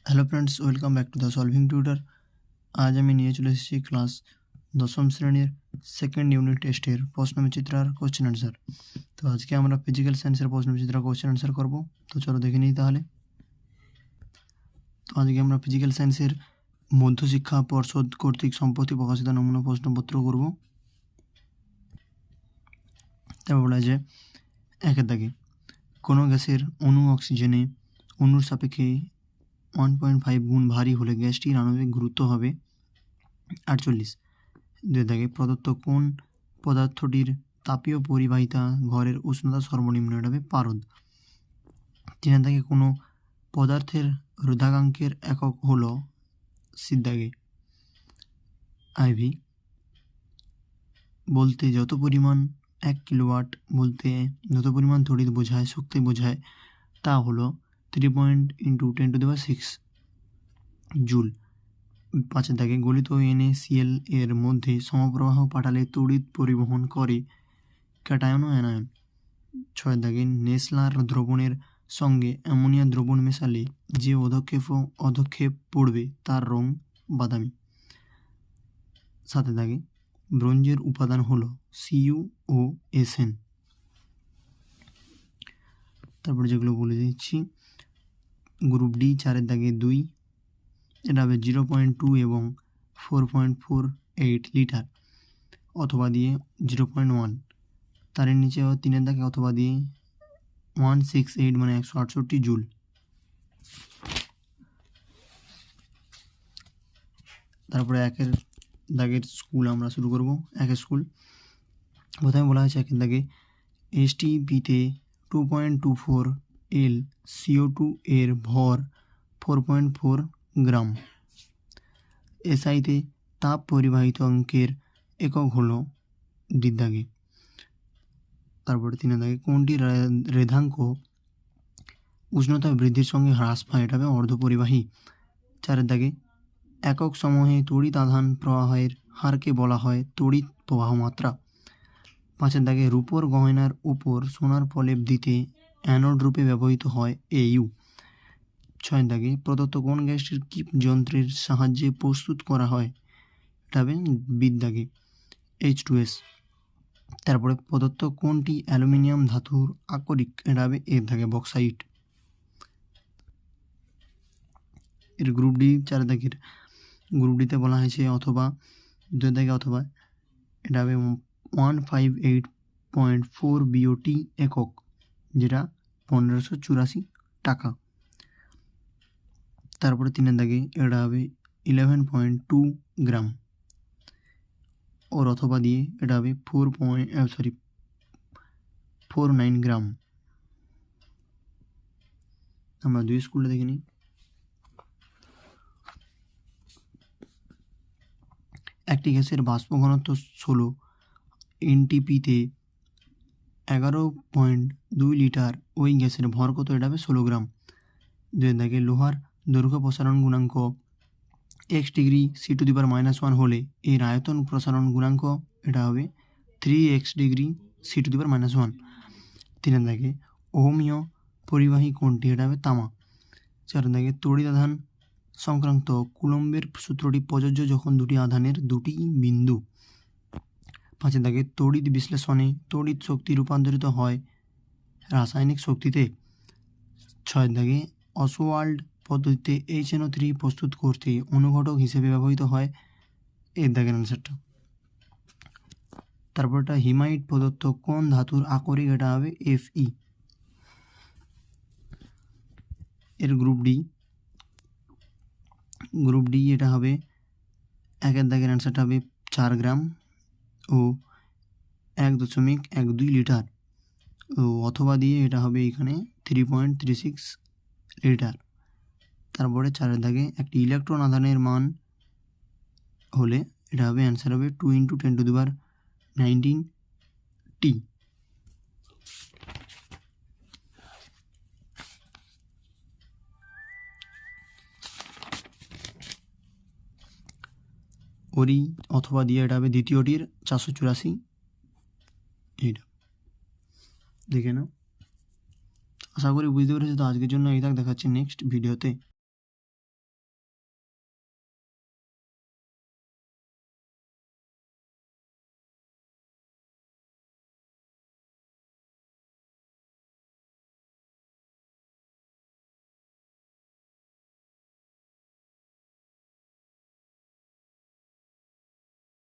Hello friends, welcome back to the solving tutor. আজ আমি নিয়ে চলে এসেছি ক্লাস দশম শ্রেণীর সেকেন্ড ইউনিট টেস্টের প্রশ্নবিচিত্রার কোশ্চেন আনসার। তো আজকে আমরা ফিজিক্যাল সায়েন্সের প্রশ্নবিচিত্রা কোশ্চেন আনসার করব। তো চলো দেখে নিই তাহলে। তো আজকে আমরা ফিজিক্যাল সায়েন্সের মধ্যশিক্ষা পর্ষদ কর্তৃক সম্প্রতি প্রকাশিত নমুনা প্রশ্নপত্র করব। তারপর বলা যে একের দাগে কোনো গ্যাসের অণু অক্সিজেনে অণুর সাপেক্ষে 1.5 গুণ ভারী হলে গ্যাসটির আণবিক গুরুত্ব হবে 48। দুই দাগে প্রদত্ত কোন পদার্থটির তাপীয় পরিবাহিতা ঘরের উষ্ণতা সর্বনিম্ন, এটা হবে পারদ। তিন দাগে কোনো পদার্থের রোধাঙ্কের একক হলো সিদ্ধাগে আইভি। বলতে যত পরিমাণ 1 কিলোওয়াট বলতে যত পরিমাণ তড়িৎ বোঝায়, শক্তি বোঝায়, তা হলো 3.10⁶ জুল। 5 দাগে গলিত NaCl এর মধ্যে সমপ্রবাহ পাঠালে তড়িৎ পরিবহন করে ক্যাটায়ন ও অ্যানায়ন। 6 দাগে নেসলার দ্রবণের সঙ্গে অ্যামোনিয়া দ্রবণ মেশালে যে অধক্ষেপ পড়বে তার রং বাদামি। 7 দাগে ব্রোঞ্জের উপাদান হলো CuOSn। তারপরে যেগুলো বলে দিচ্ছি, গ্রুপ ডি 4 দাগে 2, এটা হবে 0.2 এবং 4.48 লিটার, অথবা দিয়ে 0.1। তারের নিচে 3 দাগে অথবা দিয়ে 168 মানে 168 জুল। তারপরে একের দাগের স্কুল আমরা শুরু করব। একের স্কুল প্রথমে বলা হয়েছে একের দাগে STPতে 2.24 L CO2 এর ভর 4.4 গ্রাম। SIতে তাপ পরিবাহিত অঙ্কের একক হলো ডির দাগে। তারপরে 3 দাগে কোনটি রেধাঙ্ক উষ্ণতা বৃদ্ধির সঙ্গে হ্রাস পায়, এটা হবে অর্ধপরিবাহী। 4 দাগে একক সমূহে তড়িৎ আধান প্রবাহের হারকে বলা হয় তড়িৎ প্রবাহ মাত্রা। 5 দাগে রূপোর গয়নার উপর সোনার প্রলেপ দিতে অ্যানোড রূপে ব্যবহৃত হয় AU। 6 দাগে প্রদত্ত কোন গ্যাসটির কিপ যন্ত্রের সাহায্যে প্রস্তুত করা হয়, এটা হবে বির দাগে H2S। তারপরে প্রদত্ত কোনটি অ্যালুমিনিয়াম ধাতুর আকরিক, এটা হবে এর দাগে বক্সাইট। এর গ্রুপ ডি 4 দাগের গ্রুপ ডিতে বলা হয়েছে অথবা 2 দাগে অথবা, এটা হবে 158.4 BOT একক, যেটা 1584 টাকা। তারপরে 3 দাগে এটা হবে 11.2 গ্রাম, ওর অথবা দিয়ে এটা হবে 4.49 গ্রাম। আমরা 2 স্কুলে দেখে নিই। একটি গ্যাসের বাষ্প ঘনত্ব 16 NTPতে 11.2 লিটার, ওই গ্যাসের ভর কত, এটা হবে 16 গ্রাম। 2 দাগে লোহার দৈর্ঘ্য প্রসারণ গুণাঙ্ক x ডিগ্রি C⁻⁻1 হলে এর আয়তন প্রসারণ গুণাঙ্ক, এটা হবে 3x ডিগ্রি C⁻⁻1। 3 দাগে ওহমীয় পরিবাহী কোনটি, এটা হবে তামা। 4 দাগে তড়িৎ আধান সংক্রান্ত কুলম্বের সূত্রটি প্রযোজ্য যখন দুটি আধানের দুটি বিন্দু। 5 দাগে তড়িৎ বিশ্লেষণে তড়িৎ শক্তি রূপান্তরিত হয় রাসায়নিক শক্তিতে। 6 দাগে অসওয়াল্ড পদ্ধতিতে HNO3 প্রস্তুত করতে অনুঘটক হিসেবে ব্যবহৃত হয় এর দাগের আনসারটা। তারপরটা হিমাইট প্রদত্ত কোন ধাতুর আকরিক, এটা হবে Fe। এর গ্রুপ ডি এটা হবে একের দাগের আনসারটা হবে 4 গ্রাম ও 1.12 লিটার, ও অথবা দিয়ে এটা হবে এখানে 3.36 লিটার। তারপরে 4 দাগে একটি ইলেকট্রন আধানের মান হলে এটা হবে অ্যান্সার হবে 2 × 10⁻19 T। ওরি অথবা দিয়ে এটা হবে দ্বিতীয়টির 484, এইটা দেখে নাও। আশা করি বুঝতে পেরেছি। তো আজকের জন্য এই দেখাচ্ছি নেক্সট ভিডিওতে।